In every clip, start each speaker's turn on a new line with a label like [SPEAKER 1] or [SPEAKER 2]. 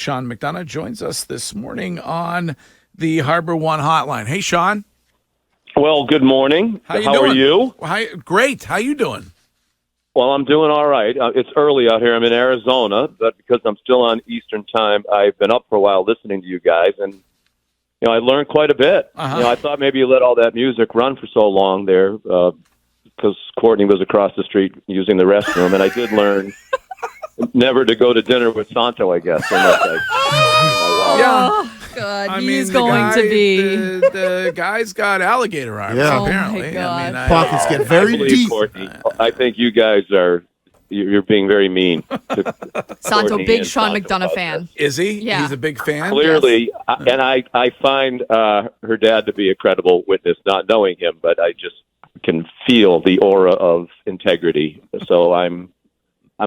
[SPEAKER 1] Sean McDonough joins us this morning on the Harbor One Hotline. Hey, Sean.
[SPEAKER 2] Well, good morning.
[SPEAKER 1] How
[SPEAKER 2] are you?
[SPEAKER 1] Great. How you doing?
[SPEAKER 2] Well, I'm doing all right. It's early out here. I'm in Arizona, but because I'm still on Eastern time, I've been up for a while listening to you guys, and I learned quite a bit. I thought maybe you let all that music run for so long there because Courtney was across the street using the restroom, and I did learn never to go to dinner with Santo, I guess.
[SPEAKER 1] Yeah.
[SPEAKER 3] God, he's going to be.
[SPEAKER 1] The guy's got alligator arms, apparently.
[SPEAKER 3] Oh, my God.
[SPEAKER 4] Pockets get very deep.
[SPEAKER 2] Courtney, I think you guys you're being very mean.
[SPEAKER 3] Santo,
[SPEAKER 2] Courtney
[SPEAKER 3] big
[SPEAKER 2] and
[SPEAKER 3] Sean
[SPEAKER 2] Santo
[SPEAKER 3] McDonough
[SPEAKER 2] about
[SPEAKER 3] fan.
[SPEAKER 1] Is he?
[SPEAKER 3] Yeah.
[SPEAKER 1] He's a big fan?
[SPEAKER 2] Clearly,
[SPEAKER 3] Yes.
[SPEAKER 2] and I find her dad to be a credible witness, not knowing him, but I just can feel the aura of integrity. So I'm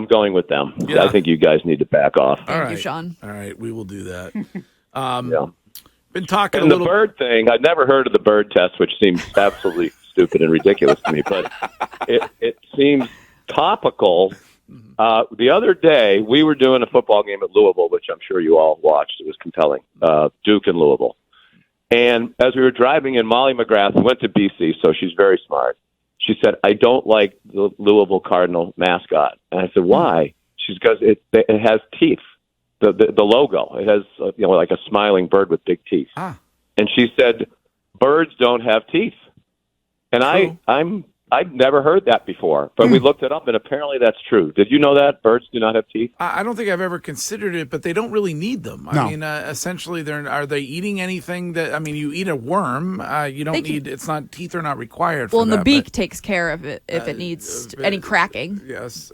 [SPEAKER 2] going with them.
[SPEAKER 1] Yeah.
[SPEAKER 2] I think you guys need to back off.
[SPEAKER 3] Thank you, Sean.
[SPEAKER 1] All right, we will do that.
[SPEAKER 2] Yeah.
[SPEAKER 1] Been talking
[SPEAKER 2] And
[SPEAKER 1] a little.
[SPEAKER 2] the bird thing, I'd never heard of the bird test, which seems absolutely stupid and ridiculous to me, but it seems topical. The other day, we were doing a football game at Louisville, which I'm sure you all watched. It was compelling. Duke and Louisville. And as we were driving in, Molly McGrath went to BC, so she's very smart. She said, I don't like the Louisville Cardinal mascot. And I said, why? She's because it has teeth. The logo. It has like a smiling bird with big teeth. And she said, birds don't have teeth. And I've never heard that before, but we looked it up, and apparently that's true. Did you know that birds do not have teeth?
[SPEAKER 1] I don't think I've ever considered it, but they don't really need them.
[SPEAKER 4] No.
[SPEAKER 1] I mean, essentially, are they eating anything that? I mean, you eat a worm. You don't need. It's not teeth are not required.
[SPEAKER 3] Well,
[SPEAKER 1] for
[SPEAKER 3] and
[SPEAKER 1] that,
[SPEAKER 3] the beak
[SPEAKER 1] but,
[SPEAKER 3] takes care of it if it needs any cracking,
[SPEAKER 1] yes.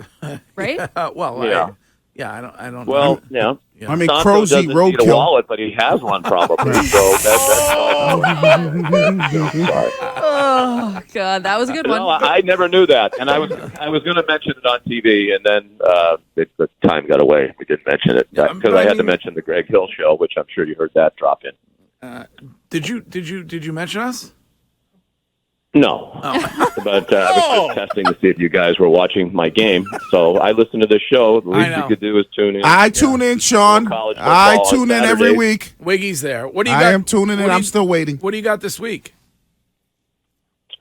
[SPEAKER 3] right?
[SPEAKER 1] Well,
[SPEAKER 2] Yeah.
[SPEAKER 1] I don't.
[SPEAKER 2] Well,
[SPEAKER 1] know.
[SPEAKER 2] yeah.
[SPEAKER 4] I mean,
[SPEAKER 2] Santo
[SPEAKER 4] crows
[SPEAKER 2] doesn't
[SPEAKER 4] eat
[SPEAKER 2] need a
[SPEAKER 4] roadkill.
[SPEAKER 2] wallet, but he has one probably. So that's sorry.
[SPEAKER 3] Oh, God, that was a good one.
[SPEAKER 2] No, I never knew that, and I was going to mention it on TV, and then the time got away. We didn't mention it because I had to mention the Greg Hill show, which I'm sure you heard that drop in.
[SPEAKER 1] Did you mention us?
[SPEAKER 2] No, but I was just testing to see if you guys were watching my game. So I listened to this show. The least you could do is tune in.
[SPEAKER 4] I tune in, Sean.
[SPEAKER 2] College football
[SPEAKER 4] I
[SPEAKER 2] on
[SPEAKER 4] tune in every
[SPEAKER 2] Saturdays.
[SPEAKER 4] week.
[SPEAKER 1] Wiggy's there. What do you
[SPEAKER 4] I
[SPEAKER 1] got?
[SPEAKER 4] am tuning in. I'm still waiting.
[SPEAKER 1] What do you got this week?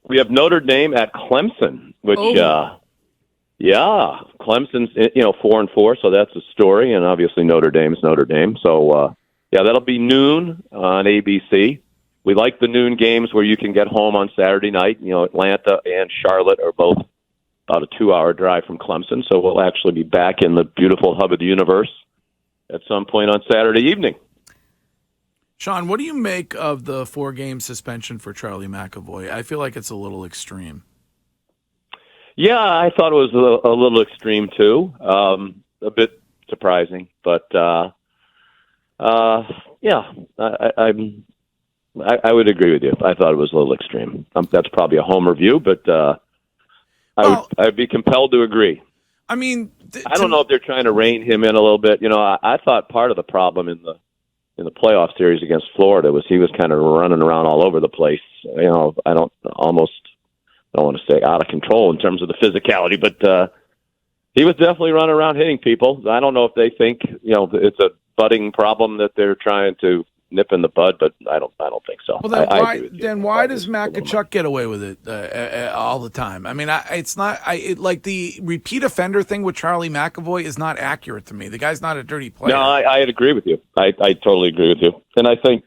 [SPEAKER 2] We have Notre Dame at Clemson, which, Clemson's 4-4, so that's a story, and obviously Notre Dame's Notre Dame. So that'll be noon on ABC. We like the noon games where you can get home on Saturday night. Atlanta and Charlotte are both about a 2-hour drive from Clemson, so we'll actually be back in the beautiful hub of the universe at some point on Saturday evening.
[SPEAKER 1] Sean, what do you make of the 4-game suspension for Charlie McAvoy? I feel like it's a little extreme.
[SPEAKER 2] Yeah, I thought it was a little extreme too, a bit surprising, but I would agree with you. I thought it was a little extreme. That's probably a homer view, but I'd be compelled to agree.
[SPEAKER 1] I mean,
[SPEAKER 2] I don't know if they're trying to rein him in a little bit. I thought part of the problem in the playoff series against Florida was he was kind of running around all over the place. I don't want to say out of control in terms of the physicality, but he was definitely running around hitting people. I don't know if they think it's a budding problem that they're trying to nip in the bud, but I don't think so.
[SPEAKER 1] Well, then why does McAchuck get away with it all the time? I mean, it's not like the repeat offender thing with Charlie McAvoy is not accurate to me. The guy's not a dirty player.
[SPEAKER 2] No, I'd agree with you. I totally agree with you. And I think,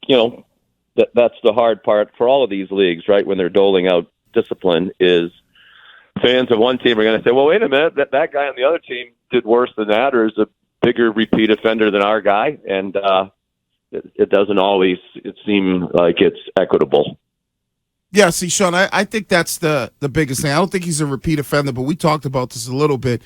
[SPEAKER 2] that's the hard part for all of these leagues, right? When they're doling out discipline is fans of one team are going to say, well, wait a minute, that guy on the other team did worse than that or is a bigger repeat offender than our guy. And, it doesn't always seem like it's equitable.
[SPEAKER 4] Yeah, see, Sean, I think that's the biggest thing. I don't think he's a repeat offender, but we talked about this a little bit,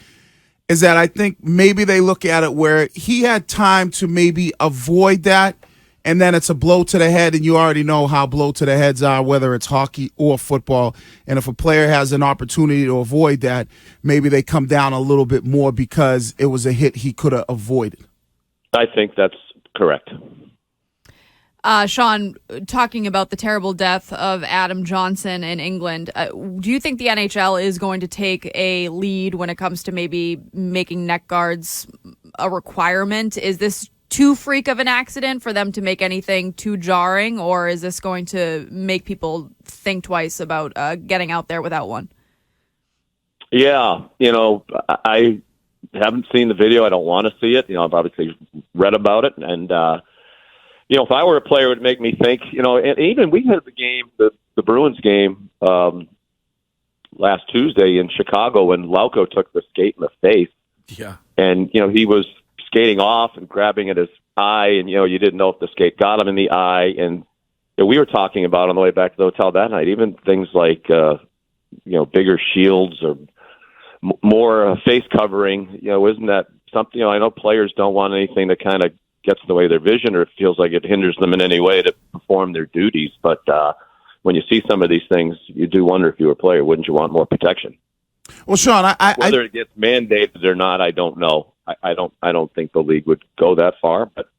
[SPEAKER 4] is that I think maybe they look at it where he had time to maybe avoid that, and then it's a blow to the head, and you already know how blow to the heads are, whether it's hockey or football. And if a player has an opportunity to avoid that, maybe they come down a little bit more because it was a hit he could have avoided.
[SPEAKER 2] I think that's correct.
[SPEAKER 3] Sean, talking about the terrible death of Adam Johnson in England, do you think the NHL is going to take a lead when it comes to maybe making neck guards a requirement? Is this too freak of an accident for them to make anything too jarring, or is this going to make people think twice about getting out there without one?
[SPEAKER 2] Yeah, I haven't seen the video. I don't want to see it. I've obviously read about it, and if I were a player, it would make me think. And even we had the game, the Bruins game last Tuesday in Chicago when Lauko took the skate in the face.
[SPEAKER 1] Yeah,
[SPEAKER 2] and he was skating off and grabbing at his eye, and you didn't know if the skate got him in the eye. And we were talking about on the way back to the hotel that night, even things like bigger shields or more face covering. Isn't that something? I know players don't want anything that kind of gets in the way of their vision, or it feels like it hinders them in any way to perform their duties. But when you see some of these things, you do wonder, if you were a player, wouldn't you want more protection?
[SPEAKER 4] Well, Sean,
[SPEAKER 2] whether it gets mandated or not, I don't know. I don't think the league would go that far, but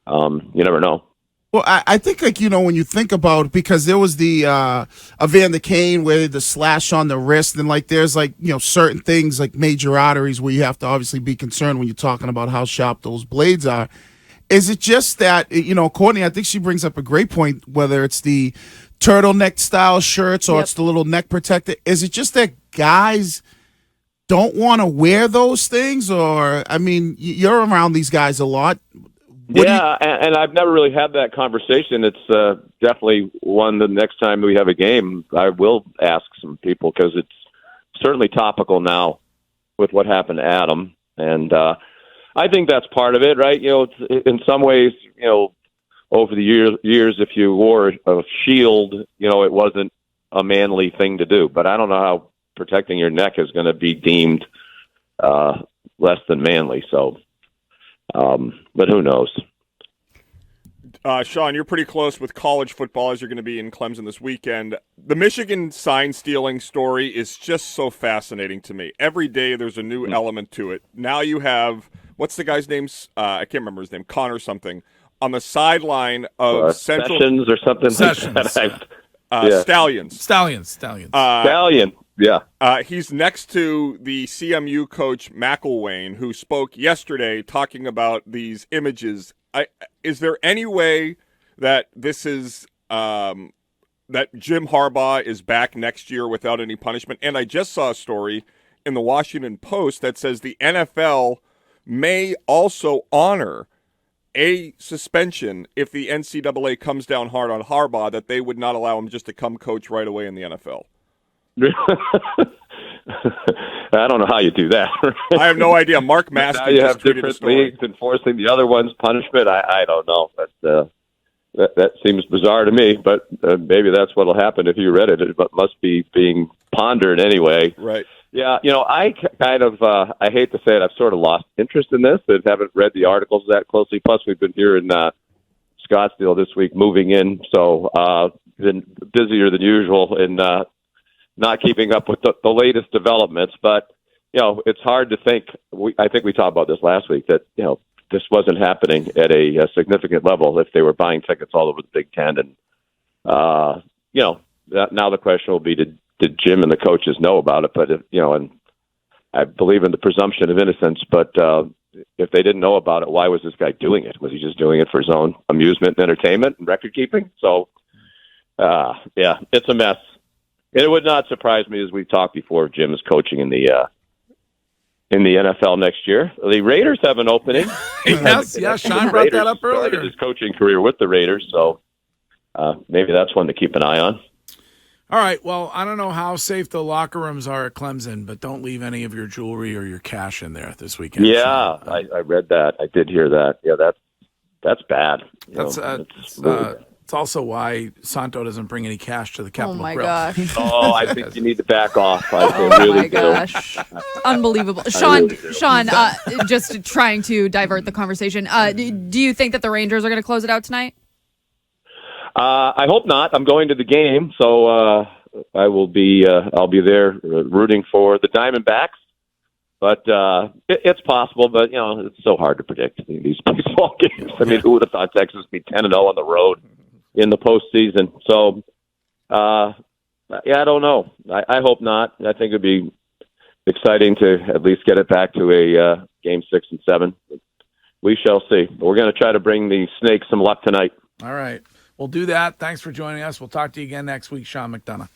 [SPEAKER 2] you never know.
[SPEAKER 4] Well, I think, when you think about, because there was the Evander Kane where the slash on the wrist, and there's certain things like major arteries where you have to obviously be concerned when you're talking about how sharp those blades are. Is it just that, Courtney, I think she brings up a great point, whether it's the turtleneck style shirts or it's the little neck protector. Is it just that guys don't want to wear those things? Or, you're around these guys a lot.
[SPEAKER 2] And I've never really had that conversation. It's definitely one the next time we have a game, I will ask some people, because it's certainly topical now with what happened to Adam. And I think that's part of it, right? In some ways, over the years, if you wore a shield, it wasn't a manly thing to do. But I don't know how protecting your neck is going to be deemed less than manly. So, but who knows?
[SPEAKER 5] Sean, you're pretty close with college football as you're going to be in Clemson this weekend. The Michigan sign-stealing story is just so fascinating to me. Every day there's a new element to it. Now you have, what's the guy's name? I can't remember his name, Connor something, on the sideline of Central.
[SPEAKER 2] Sessions or something.
[SPEAKER 1] Sessions.
[SPEAKER 5] Stallions.
[SPEAKER 2] Stallion. Yeah.
[SPEAKER 5] He's next to the CMU coach McElwain, who spoke yesterday talking about these images. Is there any way that this is that Jim Harbaugh is back next year without any punishment? And I just saw a story in the Washington Post that says the NFL may also honor a suspension if the NCAA comes down hard on Harbaugh, that they would not allow him just to come coach right away in the NFL.
[SPEAKER 2] I don't know how you do that.
[SPEAKER 5] I have no idea. Mark Maskey
[SPEAKER 2] now you
[SPEAKER 5] just
[SPEAKER 2] have
[SPEAKER 5] tweeted
[SPEAKER 2] different
[SPEAKER 5] a story.
[SPEAKER 2] leagues enforcing the other one's punishment. I don't know. That seems bizarre to me, but maybe that's what will happen if you read it. It must be being pondered anyway.
[SPEAKER 5] Right.
[SPEAKER 2] Yeah, I kind of, I hate to say it, I've sort of lost interest in this. I haven't read the articles that closely. Plus, we've been here in Scottsdale this week moving in, so been busier than usual in not keeping up with the latest developments. But, it's hard to think. I think we talked about this last week, that, this wasn't happening at a significant level if they were buying tickets all over the Big Ten. And, now the question will be, did Jim and the coaches know about it? But, and I believe in the presumption of innocence, but if they didn't know about it, why was this guy doing it? Was he just doing it for his own amusement and entertainment and record keeping? So, it's a mess. It would not surprise me, as we've talked before, if Jim is coaching in the NFL next year. The Raiders have an opening.
[SPEAKER 1] Sean brought that up earlier.
[SPEAKER 2] Started his coaching career with the Raiders, so maybe that's one to keep an eye on.
[SPEAKER 1] All right, well, I don't know how safe the locker rooms are at Clemson, but don't leave any of your jewelry or your cash in there this weekend.
[SPEAKER 2] Yeah, I read that. I did hear that. Yeah, that's bad.
[SPEAKER 1] It's also why Santo doesn't bring any cash to the Capitol Grill.
[SPEAKER 3] Gosh.
[SPEAKER 2] Oh, I think you need to back off.
[SPEAKER 3] My gosh. Unbelievable. Sean, just trying to divert the conversation. Do you think that the Rangers are going to close it out tonight?
[SPEAKER 2] I hope not. I'm going to the game, so I will be. I'll be there rooting for the Diamondbacks. But it's possible. But it's so hard to predict these baseball games. I mean, who would have thought Texas would be 10-0 on the road in the postseason? So, I don't know. I hope not. I think it'd be exciting to at least get it back to a game 6 and 7. we shall see. But we're going to try to bring the Snakes some luck tonight.
[SPEAKER 1] All right. We'll do that. Thanks for joining us. We'll talk to you again next week, Sean McDonough.